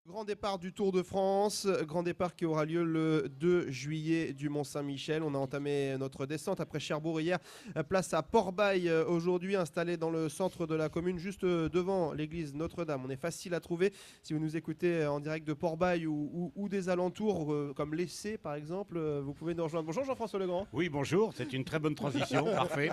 Grand départ du Tour de France, grand départ qui aura lieu le 2 juillet du Mont-Saint-Michel. On a entamé notre descente après Cherbourg hier. Place à Port-Bail aujourd'hui, installé dans le centre de la commune, juste devant l'église Notre-Dame. On est facile à trouver si vous nous écoutez en direct de Port-Bail ou des alentours, comme l'Essai par exemple. Vous pouvez nous rejoindre. Bonjour Jean-François Legrand. Oui, bonjour, c'est une très bonne transition, parfait.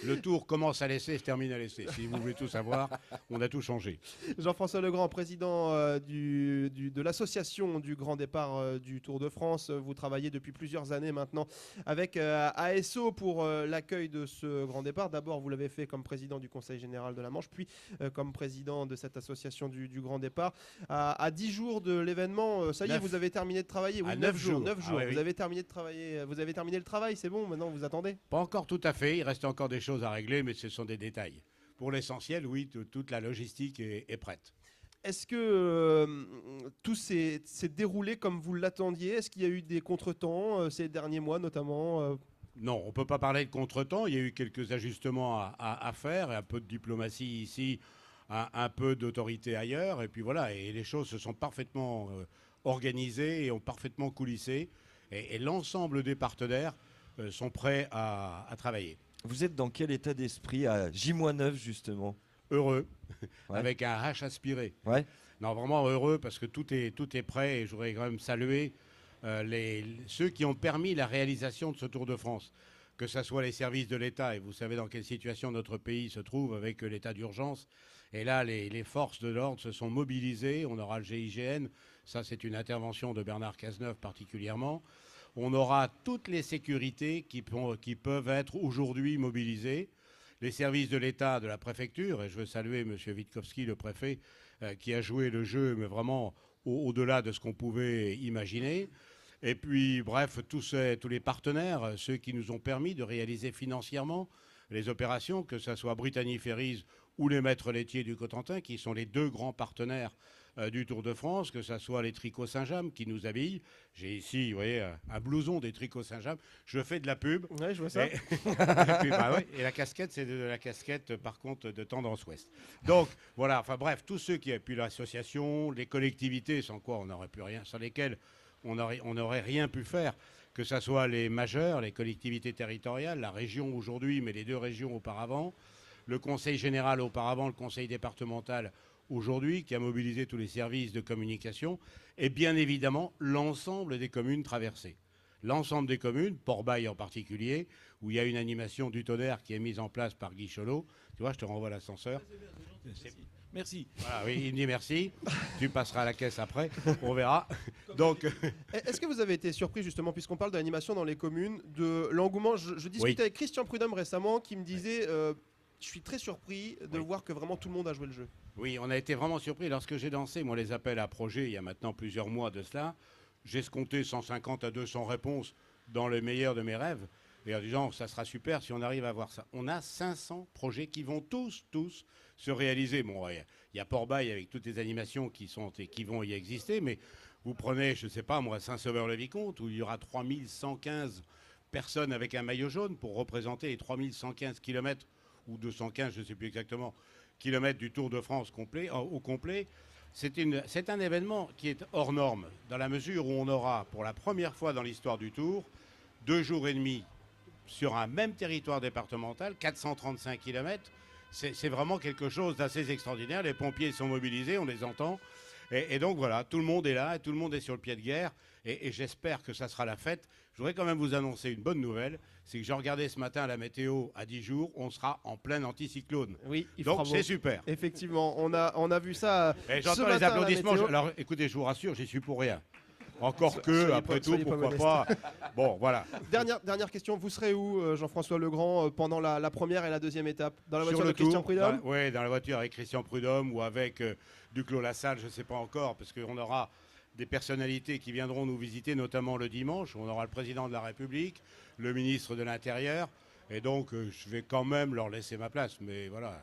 Le tour commence à l'Essai, se termine à l'Essai. Si vous voulez tout savoir, on a tout changé. Jean-François Legrand, président de l'association du grand départ du Tour de France. Vous travaillez depuis plusieurs années maintenant avec ASO pour l'accueil de ce grand départ. D'abord, vous l'avez fait comme président du Conseil général de la Manche, puis comme président de cette association du grand départ. À 10 jours de l'événement, ça y est, vous avez terminé de travailler. Oui, À 9 9 jours. jours. 9 jours. Ah, oui, Vous oui. avez terminé de travailler. Vous avez terminé le travail, c'est bon. Maintenant, vous attendez. Pas encore tout à fait, il reste encore des choses à régler, mais ce sont des détails. Pour l'essentiel, oui, toute la logistique est prête. Est-ce que tout s'est déroulé comme vous l'attendiez? Est-ce qu'il y a eu des contretemps ces derniers mois notamment Non, on ne peut pas parler de contretemps, il y a eu quelques ajustements à faire, et un peu de diplomatie ici, un peu d'autorité ailleurs, et puis voilà, et les choses se sont parfaitement organisées et ont parfaitement coulissé, et l'ensemble des partenaires sont prêts à travailler. Vous êtes dans quel état d'esprit à J-9 justement? Heureux, Ouais. avec un H aspiré. Ouais. Non, vraiment heureux parce que tout est prêt et je voudrais quand même saluer ceux qui ont permis la réalisation de ce Tour de France, que ce soit les services de l'État, et vous savez dans quelle situation notre pays se trouve avec l'état d'urgence. Et là, les forces de l'ordre se sont mobilisées. On aura le GIGN, ça c'est une intervention de Bernard Cazeneuve particulièrement. On aura toutes les sécurités qui peuvent être aujourd'hui mobilisées. Les services de l'État, de la préfecture, et je veux saluer M. Witkowski, le préfet, qui a joué le jeu, mais vraiment au-delà de ce qu'on pouvait imaginer. Et puis, bref, tous les partenaires, ceux qui nous ont permis de réaliser financièrement les opérations, que ce soit Brittany Ferries ou les maîtres laitiers du Cotentin, qui sont les deux grands partenaires du Tour de France, que ce soit les tricots Saint-James qui nous habillent. J'ai ici, vous voyez, un blouson des tricots Saint-James. Je fais de la pub. Ouais, je vois ça. Et la casquette, c'est de la casquette, par contre, de Tendance Ouest. Donc, voilà, enfin bref, tous ceux qui... Et puis l'association, les collectivités, sans quoi on n'aurait pu rien, sans lesquelles on n'aurait rien pu faire, que ce soit les majeurs, les collectivités territoriales, la région aujourd'hui, mais les deux régions auparavant, le conseil général auparavant, le conseil départemental aujourd'hui, qui a mobilisé tous les services de communication, et bien évidemment l'ensemble des communes traversées. L'ensemble des communes, Port-Bail en particulier, où il y a une animation du tonnerre qui est mise en place par Guy Cholot. Tu vois, je te renvoie l'ascenseur. Merci. Voilà, oui, il me dit merci. Tu passeras à la caisse après, on verra. Donc, Est-ce que vous avez été surpris justement, puisqu'on parle de l'animation dans les communes, de l'engouement? Je discutais Oui. avec Christian Prudhomme récemment qui me disait je suis très surpris de voir que vraiment tout le monde a joué le jeu. oui, on a été vraiment surpris. Lorsque j'ai lancé, moi, les appels à projets, il y a maintenant plusieurs mois de cela, j'ai escompté 150 à 200 réponses dans le meilleur de mes rêves. Et en disant, ça sera super si on arrive à voir ça. On a 500 projets qui vont tous se réaliser. Bon, il y a Port-Bail avec toutes les animations qui vont y exister, mais vous prenez, je ne sais pas, moi, Saint-Sauveur-le-Vicomte, où il y aura 3115 personnes avec un maillot jaune pour représenter les 3115 kilomètres, ou 215, je ne sais plus exactement, kilomètres du Tour de France complet, au complet. C'est un événement qui est hors norme, dans la mesure où on aura, pour la première fois dans l'histoire du Tour, 2 jours et demi sur un même territoire départemental, 435 kilomètres. C'est vraiment quelque chose d'assez extraordinaire. Les pompiers sont mobilisés, on les entend. Et donc voilà, tout le monde est là, et tout le monde est sur le pied de guerre. Et j'espère que ça sera la fête. Je voudrais quand même vous annoncer une bonne nouvelle. C'est que j'ai regardé ce matin la météo à 10 jours. On sera en plein anticyclone. Oui, il Donc fera beau. c'est super. Effectivement, on a vu ça. Et ce j'entends les matin à la applaudissements. météo. Alors écoutez, je vous rassure, j'y suis pour rien. Encore que, Soyez après pas- tout, soyez pas pourquoi modeste. pas. Bon, voilà. Dernière question, vous serez où, Jean-François Legrand, pendant la première et la deuxième étape? Dans la Sur voiture le de Christian tour, Prudhomme? Oui, dans la voiture avec Christian Prudhomme ou avec Duclos Lassalle, je ne sais pas encore, parce qu'on aura des personnalités qui viendront nous visiter, notamment le dimanche. On aura le président de la République, le ministre de l'Intérieur, et donc je vais quand même leur laisser ma place. Mais voilà.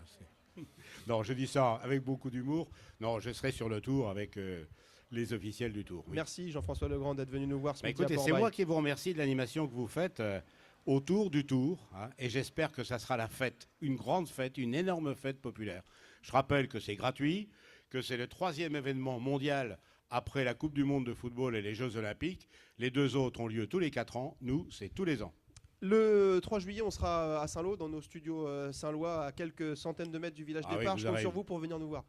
Non, je dis ça avec beaucoup d'humour. Non, je serai sur le tour avec les officiels du tour. Oui. Merci Jean-François Legrand d'être venu nous voir ce Bah, midi à écoutez, c'est Port-Bail. moi qui vous remercie de l'animation que vous faites autour du Tour, hein, et j'espère que ça sera la fête, une grande fête, une énorme fête populaire. Je rappelle que c'est gratuit, que c'est le 3e événement mondial après la Coupe du Monde de football et les Jeux Olympiques. Les 2 autres ont lieu tous les 4 ans. Nous, c'est tous les ans. Le 3 juillet, on sera à Saint-Lô, dans nos studios Saint-Lois, à quelques centaines de mètres du village Ah départ. oui, Je compte sur vous pour venir nous voir.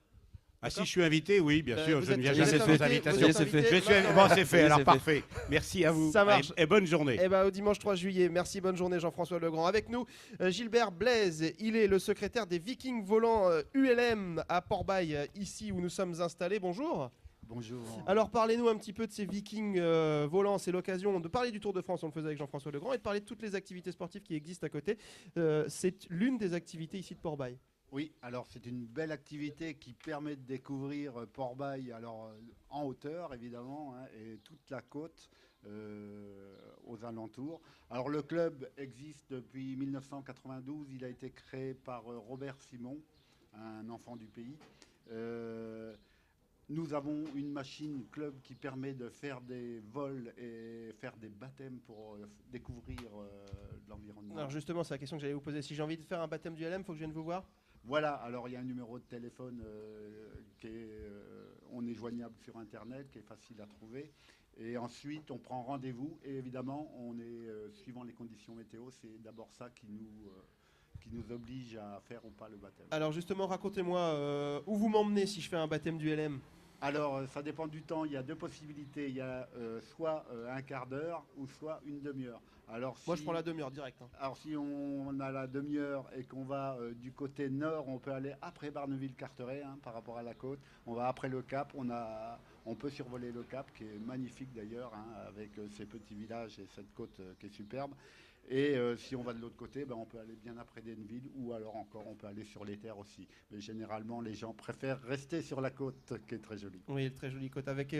Ah, si je suis invité, oui, bien sûr, vous je êtes- ne viens vous jamais êtes sans invité, invitation. vous êtes C'est fait. invité. Je suis bon, c'est fait, Oui, alors c'est fait. parfait. Merci à vous. Ça marche. Et bonne journée. Eh ben, au dimanche 3 juillet. Merci, bonne journée Jean-François Legrand. Avec nous, Gilbert Blaise. Il est le secrétaire des Vikings volants ULM à Port-Bail, ici où nous sommes installés. Bonjour. Bonjour. Alors parlez-nous un petit peu de ces Vikings volants. C'est l'occasion de parler du Tour de France, on le faisait avec Jean-François Legrand, et de parler de toutes les activités sportives qui existent à côté. C'est l'une des activités ici de Port-Bail. Oui, alors c'est une belle activité qui permet de découvrir Port-Bail, alors en hauteur évidemment, hein, et toute la côte aux alentours. Alors le club existe depuis 1992, il a été créé par Robert Simon, un enfant du pays. Nous avons une machine club qui permet de faire des vols et faire des baptêmes pour découvrir l'environnement. Alors justement, c'est la question que j'allais vous poser. Si j'ai envie de faire un baptême du LM, il faut que je vienne vous voir. Voilà, alors il y a un numéro de téléphone on est joignable sur Internet, qui est facile à trouver. Et ensuite, on prend rendez-vous. Et évidemment, on est, suivant les conditions météo, c'est d'abord ça qui nous oblige à faire ou pas le baptême. Alors justement, racontez-moi où vous m'emmenez si je fais un baptême du LM. Alors, ça dépend du temps. Il y a 2 possibilités. Il y a soit un quart d'heure ou soit une demi-heure. Alors, Moi, je prends la demi-heure direct. Hein. Alors, si on a la demi-heure et qu'on va du côté nord, on peut aller après Barneville-Carteret, hein, par rapport à la côte. On va après le Cap. On peut survoler le Cap, qui est magnifique d'ailleurs, hein, avec ces petits villages et cette côte qui est superbe. Et si on va de l'autre côté, on peut aller bien après Denville, ou alors encore on peut aller sur les terres aussi. Mais généralement, les gens préfèrent rester sur la côte, qui est très jolie. Oui, très jolie côte. Avec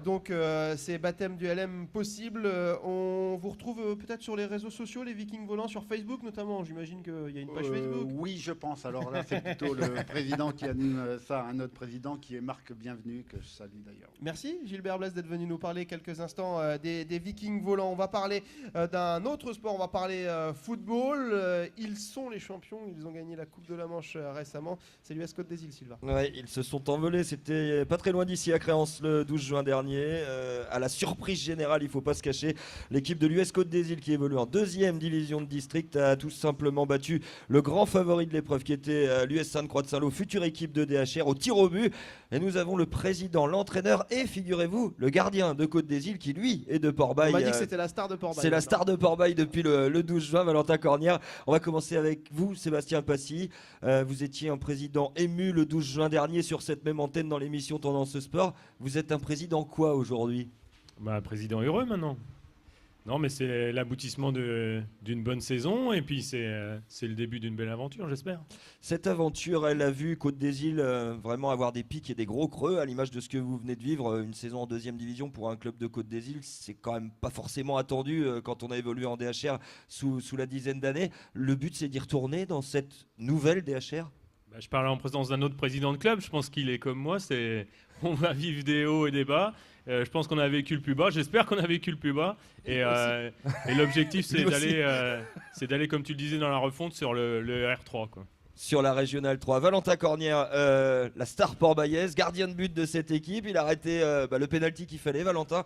donc ces baptêmes du LM possibles. On vous retrouve peut-être sur les réseaux sociaux, les Vikings volants, sur Facebook notamment. J'imagine qu'il y a une page Facebook. Oui, je pense. Alors là, c'est plutôt le président qui anime ça, un autre président qui est Marc Bienvenu, que je salue d'ailleurs. Merci Gilbert Blaise d'être venu nous parler quelques instants des Vikings volants. On va parler d'un autre sport, on va parler football. Ils sont les champions, ils ont gagné la Coupe de la Manche récemment. C'est l'US Côte des Îles, Sylvain. Ouais, ils se sont envolés, c'était pas très loin d'ici à Créance le 12 juin dernier. À la surprise générale, il faut pas se cacher, l'équipe de l'US Côte des Îles qui évolue en 2e division de district a tout simplement battu le grand favori de l'épreuve qui était l'US Sainte-Croix de Saint-Lô, future équipe de DHR au tir au but. Et nous avons le président, l'entraîneur et figurez-vous, le gardien de Côte des Îles qui lui est de Port-Bail. On m'a dit que c'était la star de Port-Bail. C'est la star de Port-Bail depuis le 12 juin, Valentin Cornière. On va commencer avec vous, Sébastien Passy. Vous étiez un président ému le 12 juin dernier sur cette même antenne dans l'émission Tendance Sport. Vous êtes un président quoi aujourd'hui ? Président heureux maintenant. Non, mais c'est l'aboutissement d'une bonne saison et puis c'est le début d'une belle aventure, j'espère. Cette aventure, elle a vu Côte des Îles vraiment avoir des pics et des gros creux, à l'image de ce que vous venez de vivre. Une saison en 2e division pour un club de Côte des Îles, c'est quand même pas forcément attendu quand on a évolué en DHR sous la dizaine d'années. Le but, c'est d'y retourner dans cette nouvelle DHR ? Je parle en présence d'un autre président de club, je pense qu'il est comme moi, on va vivre des hauts et des bas. Je pense qu'on a vécu le plus bas, j'espère qu'on a vécu le plus bas. Et l'objectif, c'est d'aller, comme tu le disais dans la refonte, sur le R3, quoi. Sur la Régionale 3, Valentin Cornière, la star port-baillaise, gardien de but de cette équipe. Il a arrêté le pénalty qu'il fallait, Valentin.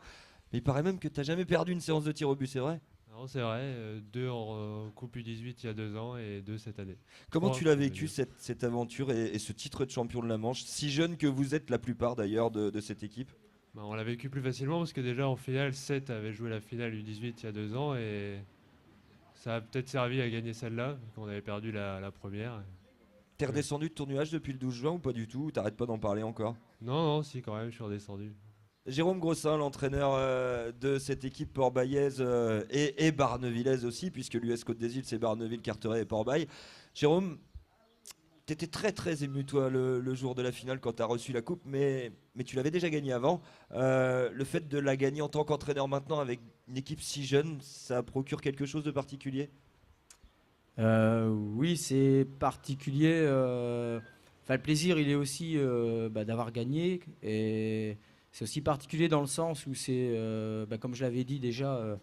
Mais il paraît même que tu n'as jamais perdu une séance de tir au but, c'est vrai ? Non, c'est vrai, 2 en Coupe U18 il y a 2 ans et 2 cette année. Comment tu l'as vécu cette aventure et ce titre de champion de la Manche, si jeune que vous êtes la plupart d'ailleurs de cette équipe ? On l'a vécu plus facilement parce que déjà en finale, 7 avait joué la finale U18 il y a 2 ans et ça a peut-être servi à gagner celle-là, qu'on avait perdu la première. T'es redescendu de ton nuage depuis le 12 juin ou pas du tout ? T'arrêtes pas d'en parler encore ? Non, si quand même, je suis redescendu. Jérôme Grossin, l'entraîneur de cette équipe port-baillaise et barnevillaise aussi, puisque l'US Côte des Îles, c'est Barneville, Carteret et Port-Bail. Jérôme, tu étais très très ému toi le jour de la finale quand tu as reçu la coupe, mais tu l'avais déjà gagnée avant. Le fait de la gagner en tant qu'entraîneur maintenant avec une équipe si jeune, ça procure quelque chose de particulier ? Oui, c'est particulier. Le plaisir, il est aussi d'avoir gagné. Et c'est aussi particulier dans le sens où c'est, comme je l'avais dit déjà,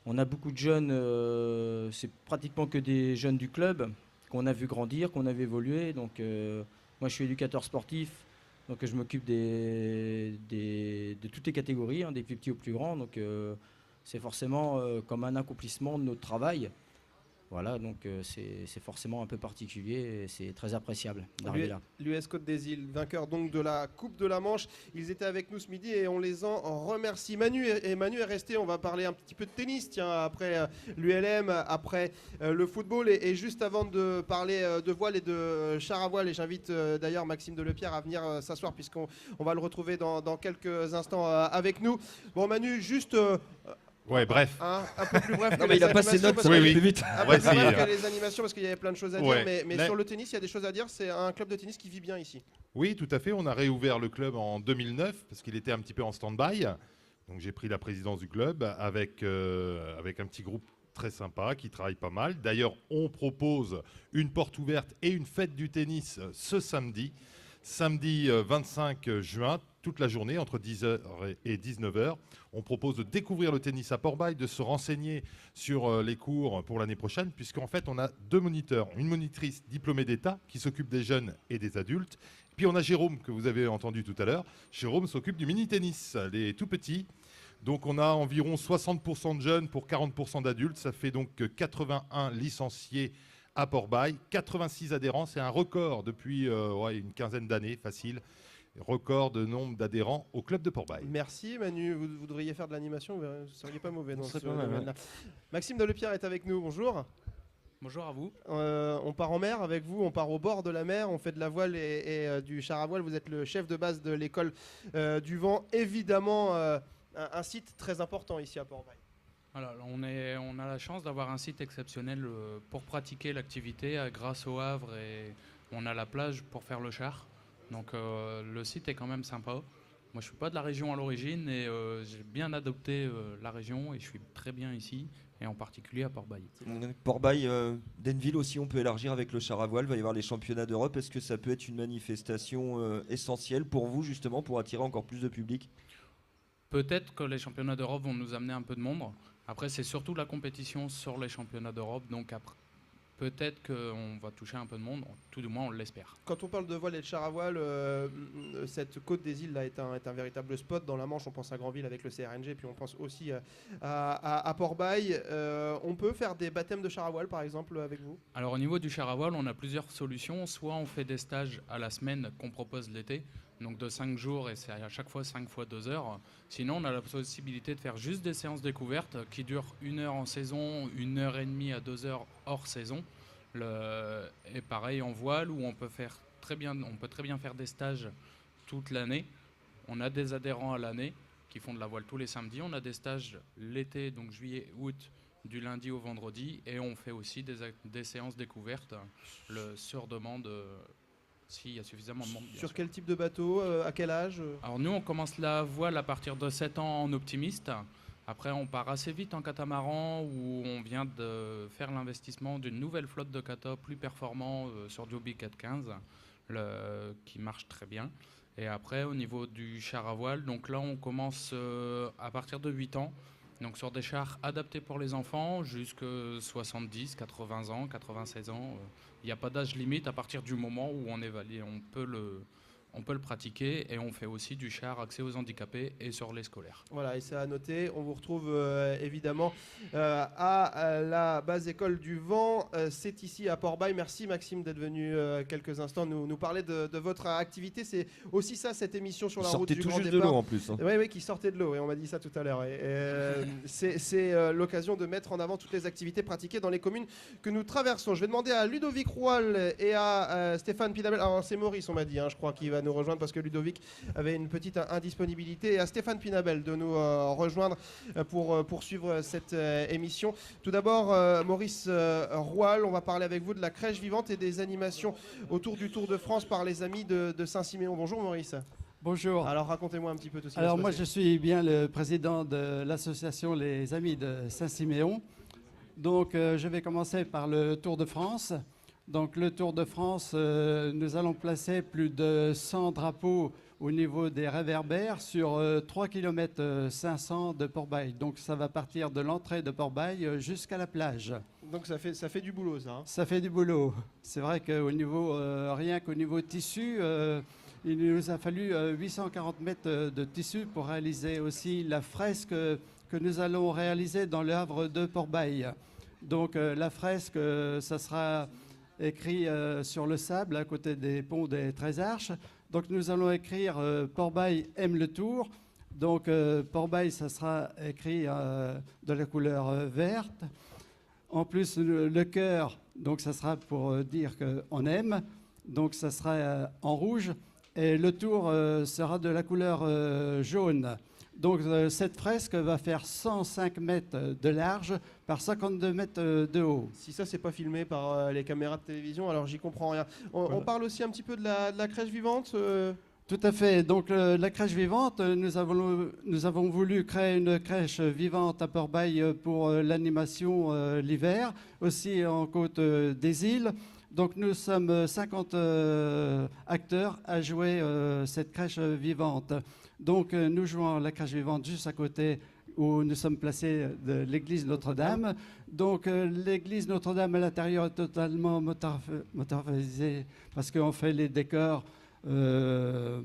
on a beaucoup de jeunes, c'est pratiquement que des jeunes du club qu'on a vu grandir, qu'on a vu évoluer. Donc, moi, je suis éducateur sportif. Donc je m'occupe de toutes les catégories, hein, des plus petits aux plus grands. Donc c'est forcément comme un accomplissement de notre travail. Voilà, donc c'est forcément un peu particulier et c'est très appréciable d'arriver là. L'US Côte des Îles, vainqueur donc de la Coupe de la Manche. Ils étaient avec nous ce midi et on les en remercie. Manu est resté, on va parler un petit peu de tennis, tiens, après l'ULM, après le football. Et juste avant de parler de voile et de char à voile, et j'invite d'ailleurs Maxime Delepierre à venir s'asseoir puisqu'on va le retrouver dans quelques instants avec nous. Bon Manu, juste... Ouais, bref. Un peu plus bref. Non, mais il a pas ses notes, ça va aller plus vite. Un peu plus bref que les animations parce qu'il y avait plein de choses à dire. Ouais. Mais sur le tennis, il y a des choses à dire. C'est un club de tennis qui vit bien ici. Oui, tout à fait. On a réouvert le club en 2009 parce qu'il était un petit peu en stand-by. Donc j'ai pris la présidence du club avec un petit groupe très sympa qui travaille pas mal. D'ailleurs, on propose une porte ouverte et une fête du tennis ce samedi 25 juin, toute la journée, entre 10h et 19h. On propose de découvrir le tennis à Port-Bail, de se renseigner sur les cours pour l'année prochaine, puisqu'en fait, on a 2 moniteurs. Une monitrice diplômée d'État qui s'occupe des jeunes et des adultes. Puis on a Jérôme, que vous avez entendu tout à l'heure. Jérôme s'occupe du mini-tennis, les tout petits. Donc on a environ 60% de jeunes pour 40% d'adultes. Ça fait donc 81 licenciés à Port-Bail, 86 adhérents, c'est un record depuis une quinzaine d'années, facile. Record de nombre d'adhérents au club de Port-Bail. Merci Manu, vous devriez faire de l'animation, vous ne seriez pas mauvais dans ce pas mal, domaine-là. Maxime Delepierre est avec nous, bonjour. Bonjour à vous. On part en mer avec vous, on part au bord de la mer, on fait de la voile et du char à voile. Vous êtes le chef de base de l'école du vent. Évidemment, un site très important ici à Port-Bail. Alors, on a la chance d'avoir un site exceptionnel pour pratiquer l'activité grâce au Havre et on a la plage pour faire le char. Donc le site est quand même sympa. Moi je ne suis pas de la région à l'origine et j'ai bien adopté la région et je suis très bien ici et en particulier à Port-Bail. Port-Bail, Denville aussi, on peut élargir avec le char à voile. Il va y avoir les championnats d'Europe. Est-ce que ça peut être une manifestation essentielle pour vous justement pour attirer encore plus de public ? Peut-être que les championnats d'Europe vont nous amener un peu de monde. Après, c'est surtout la compétition sur les championnats d'Europe. Donc après, peut-être qu'on va toucher un peu de monde. Tout du moins, on l'espère. Quand on parle de voile et de char à voile, cette côte des îles là est un véritable spot. Dans la Manche, on pense à Granville avec le CRNG, puis on pense aussi à Port-Bail. On peut faire des baptêmes de char à voile, par exemple, avec vous ? Alors au niveau du char à voile, on a plusieurs solutions. Soit on fait des stages à la semaine qu'on propose l'été, donc de 5 jours et c'est à chaque fois 5 fois 2 heures. Sinon, on a la possibilité de faire juste des séances découvertes qui durent 1 heure en saison, 1h30 à 2 heures hors saison. Et pareil en voile où on peut très bien faire des stages toute l'année. On a des adhérents à l'année qui font de la voile tous les samedis. On a des stages l'été, donc juillet, août, du lundi au vendredi. Et on fait aussi des séances découvertes sur demande. S'il y a suffisamment de monde. Sur quel type de bateau, à quel âge ? Alors nous, on commence la voile à partir de 7 ans en optimiste. Après, on part assez vite en catamaran où on vient de faire l'investissement d'une nouvelle flotte de kata plus performant sur Joby 415 qui marche très bien. Et après, au niveau du char à voile, donc là, on commence à partir de 8 ans. Donc sur des chars adaptés pour les enfants jusqu'à 70, 80 ans, 96 ans. Il n'y a pas d'âge limite à partir du moment où on évalue, on peut le pratiquer et on fait aussi du char accès aux handicapés et sur les scolaires. Voilà, et c'est à noter. On vous retrouve évidemment à la base école du vent. C'est ici à Port-Bail. Merci Maxime d'être venu quelques instants nous parler de votre activité. C'est aussi ça, cette émission sur la route du grand départ. Sortez tout juste de l'eau en plus. Hein. Oui, qui sortait de l'eau, et on m'a dit ça tout à l'heure. C'est l'occasion de mettre en avant toutes les activités pratiquées dans les communes que nous traversons. Je vais demander à Ludovic Roual et à Stéphane Pinabel. Alors c'est Maurice, on m'a dit, je crois qu'il va nous rejoindre parce que Ludovic avait une petite indisponibilité, et à Stéphane Pinabel de nous rejoindre pour poursuivre cette émission. Tout d'abord, Maurice Roual, on va parler avec vous de la crèche vivante et des animations autour du Tour de France par les amis de Saint-Siméon. Bonjour Maurice. Bonjour. Alors racontez-moi un petit peu tout ce qui Alors va se moi passer. je suis bien le président de l'association Les Amis de Saint-Siméon. Donc je vais commencer par le Tour de France. Donc le Tour de France, nous allons placer plus de 100 drapeaux au niveau des réverbères sur 3 km 500 de Port-Bail. Donc ça va partir de l'entrée de Port-Bail jusqu'à la plage. Donc ça fait du boulot ça. Ça fait du boulot. C'est vrai qu'au niveau, rien qu'au niveau tissu, il nous a fallu 840 mètres de tissu pour réaliser aussi la fresque que nous allons réaliser dans le havre de Port-Bail. Donc la fresque, ça sera écrit sur le sable à côté des ponts des 13 Arches. Donc nous allons écrire Port-Bail aime le Tour. Donc Port-Bail, ça sera écrit de la couleur verte. En plus, le cœur, donc ça sera pour dire qu'on aime. Donc ça sera en rouge. Et le tour sera de la couleur jaune. Donc cette fresque va faire 105 mètres de large par 52 mètres de haut. Si ça, c'est pas filmé par les caméras de télévision, alors j'y comprends rien. On parle aussi un petit peu de la crèche vivante Tout à fait. Donc la crèche vivante, nous avons voulu créer une crèche vivante à Port-Bail pour l'animation l'hiver, aussi en Côte des Îles. Donc nous sommes 50 acteurs à jouer cette crèche vivante. Donc nous jouons la crèche vivante juste à côté où nous sommes placés de l'église Notre-Dame. Donc l'église Notre-Dame à l'intérieur est totalement motorisée parce qu'on fait les décors de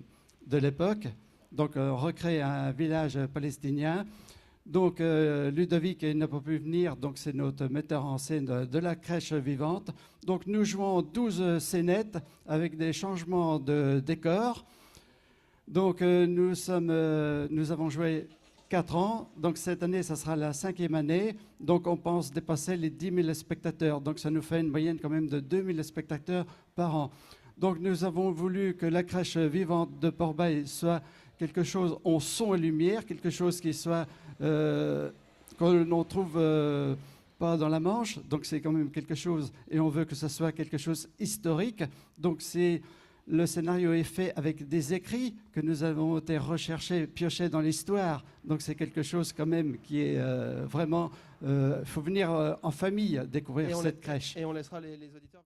l'époque. Donc on recrée un village palestinien. Donc Ludovic n'a pas pu venir, donc c'est notre metteur en scène de la crèche vivante. Donc nous jouons 12 scénettes avec des changements de décor. Donc nous avons joué 4 ans, donc cette année ça sera la 5e année, donc on pense dépasser les 10 000 spectateurs, donc ça nous fait une moyenne quand même de 2 000 spectateurs par an. Donc nous avons voulu que la crèche vivante de Port-Bail soit quelque chose en son et lumière, quelque chose qui soit qu'on ne trouve pas dans la Manche, donc c'est quand même quelque chose, et on veut que ce soit quelque chose historique, donc le scénario est fait avec des écrits que nous avons été recherchés, piochés dans l'histoire. Donc c'est quelque chose quand même qui est vraiment... Il faut venir en famille découvrir cette crèche. Et on laissera les auditeurs...